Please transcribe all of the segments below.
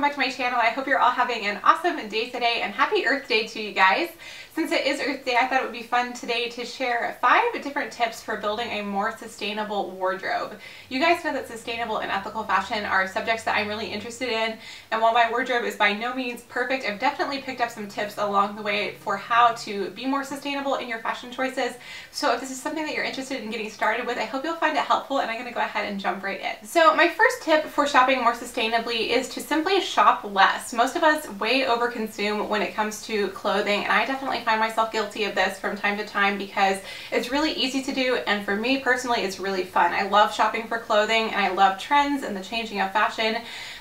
back to my channel. I hope you're all having an awesome day today, and happy Earth Day to you guys. Since it is Earth Day, I thought it would be fun today to share 5 different tips for building a more sustainable wardrobe. You guys know that sustainable and ethical fashion are subjects that I'm really interested in, and while my wardrobe is by no means perfect, I've definitely picked up some tips along the way for how to be more sustainable in your fashion choices. So if this is something that you're interested in getting started with, I hope you'll find it helpful, and I'm going to go ahead and jump right in. So my first tip for shopping more sustainably is to simply shop less. Most of us way overconsume when it comes to clothing, and I definitely find myself guilty of this from time to time because it's really easy to do, and for me personally it's really fun. I love shopping for clothing and I love trends and the changing of fashion,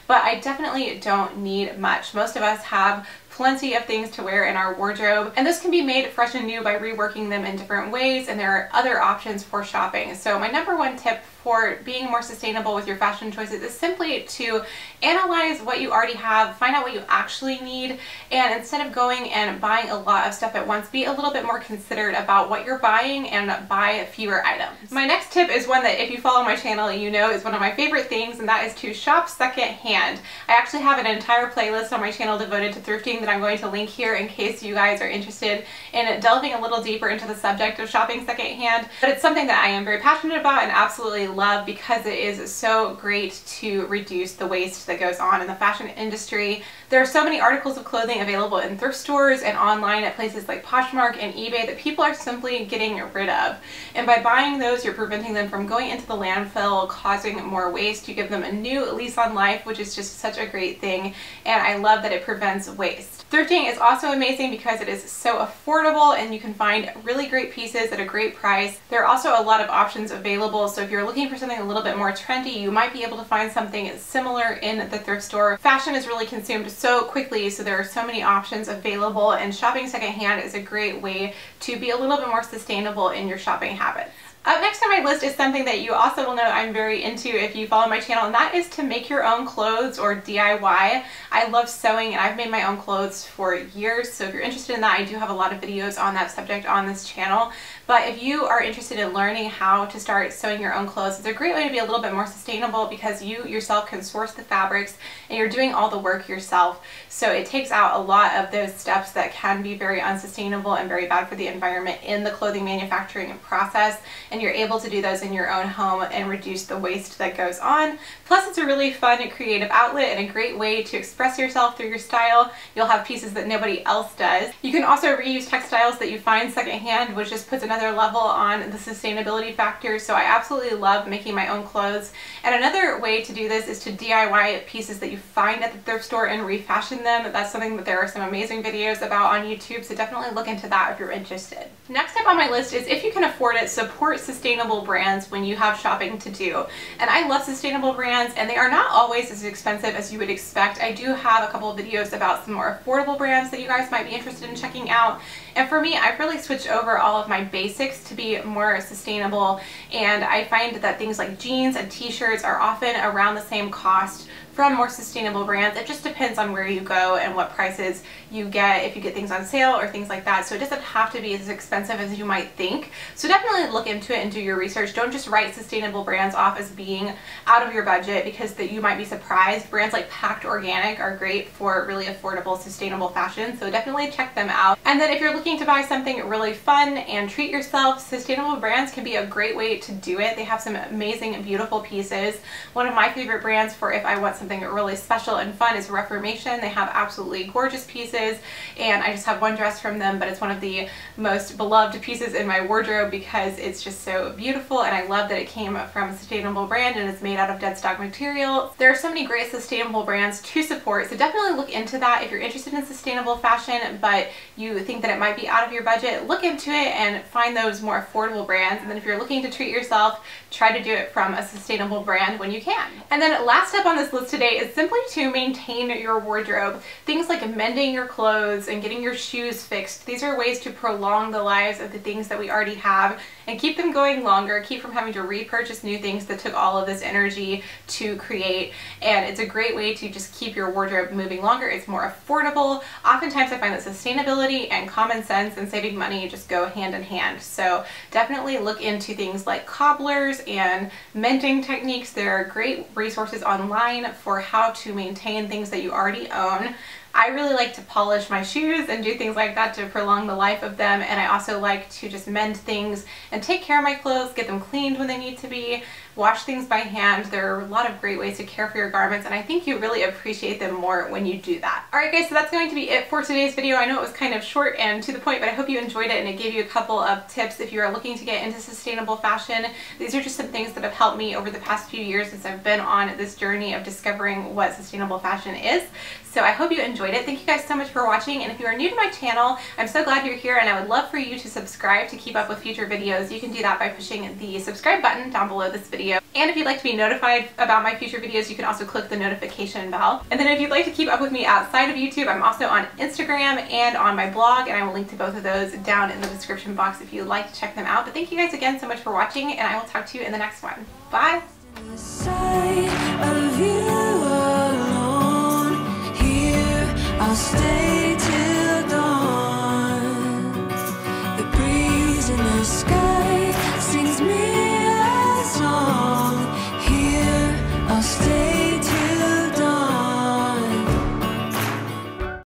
but I definitely don't need much. Most of us have plenty of things to wear in our wardrobe, and this can be made fresh and new by reworking them in different ways, and there are other options for shopping. So my number one tip for being more sustainable with your fashion choices is simply to analyze what you already have, find out what you actually need, and instead of going and buying a lot of stuff at once, be a little bit more considerate about what you're buying and buy fewer items. My next tip is one that, if you follow my channel, you know is one of my favorite things, and that is to shop secondhand. I actually have an entire playlist on my channel devoted to thrifting that I'm going to link here in case you guys are interested in delving a little deeper into the subject of shopping secondhand. But it's something that I am very passionate about and absolutely love because it is so great to reduce the waste that goes on in the fashion industry. There are so many articles of clothing available in thrift stores and online at places like Poshmark and eBay that people are simply getting rid of. And by buying those, you're preventing them from going into the landfill, causing more waste. You give them a new lease on life, which is just such a great thing, and I love that it prevents waste. Thrifting is also amazing because it is so affordable and you can find really great pieces at a great price. There are also a lot of options available, so if you're looking for something a little bit more trendy, you might be able to find something similar in the thrift store. Fashion is really consumed so quickly, so there are so many options available, and shopping secondhand is a great way to be a little bit more sustainable in your shopping habits. Up next on my list is something that you also will know I'm very into if you follow my channel, and that is to make your own clothes, or DIY. I love sewing and I've made my own clothes for years, so if you're interested in that, I do have a lot of videos on that subject on this channel. But if you are interested in learning how to start sewing your own clothes, it's a great way to be a little bit more sustainable because you yourself can source the fabrics and you're doing all the work yourself. So it takes out a lot of those steps that can be very unsustainable and very bad for the environment in the clothing manufacturing process, and you're able to do those in your own home and reduce the waste that goes on. Plus, it's a really fun and creative outlet and a great way to express yourself through your style. You'll have pieces that nobody else does. You can also reuse textiles that you find secondhand, which just puts another level on the sustainability factor. So I absolutely love making my own clothes. And another way to do this is to DIY pieces that you find at the thrift store and refashion them. That's something that there are some amazing videos about on YouTube, so definitely look into that if you're interested. Next up on my list is, if you can afford it, support sustainable brands when you have shopping to do. And I love sustainable brands, and they are not always as expensive as you would expect. I do have a couple of videos about some more affordable brands that you guys might be interested in checking out. And for me, I've really switched over all of my basics to be more sustainable, and I find that things like jeans and t-shirts are often around the same cost from more sustainable brands. It just depends on where you go and what prices you get, if you get things on sale or things like that. So it doesn't have to be as expensive as you might think. So definitely look into it and do your research. Don't just write sustainable brands off as being out of your budget, because you might be surprised. Brands like Packed Organic are great for really affordable, sustainable fashion, so definitely check them out. And then if you're looking to buy something really fun and treat yourself, sustainable brands can be a great way to do it. They have some amazing, beautiful pieces. One of my favorite brands for if I want something really special and fun is Reformation. They have absolutely gorgeous pieces, and I just have one dress from them, but it's one of the most beloved pieces in my wardrobe because it's just so beautiful, and I love that it came from a sustainable brand and it's made out of dead stock material. There are so many great sustainable brands to support, so definitely look into that. If you're interested in sustainable fashion but you think that it might be out of your budget, look into it and find those more affordable brands. And then if you're looking to treat yourself, try to do it from a sustainable brand when you can. And then last up on this list today is simply to maintain your wardrobe. Things like mending your clothes and getting your shoes fixed. These are ways to prolong the lives of the things that we already have and keep them going longer, keep from having to repurchase new things that took all of this energy to create. And it's a great way to just keep your wardrobe moving longer. It's more affordable. Oftentimes I find that sustainability and common sense and saving money just go hand in hand. So definitely look into things like cobblers and mending techniques. There are great resources online for how to maintain things that you already own. I really like to polish my shoes and do things like that to prolong the life of them, and I also like to just mend things and take care of my clothes, get them cleaned when they need to be, wash things by hand. There are a lot of great ways to care for your garments, and I think you really appreciate them more when you do that. Alright guys, so that's going to be it for today's video. I know it was kind of short and to the point, but I hope you enjoyed it and it gave you a couple of tips if you are looking to get into sustainable fashion. These are just some things that have helped me over the past few years since I've been on this journey of discovering what sustainable fashion is. So I hope you enjoyed it. Thank you guys so much for watching, and if you are new to my channel, I'm so glad you're here, and I would love for you to subscribe to keep up with future videos. You can do that by pushing the subscribe button down below this video. And if you'd like to be notified about my future videos, you can also click the notification bell. And then if you'd like to keep up with me outside of YouTube, I'm also on Instagram and on my blog, and I will link to both of those down in the description box if you'd like to check them out. But thank you guys again so much for watching, and I will talk to you in the next one. Bye!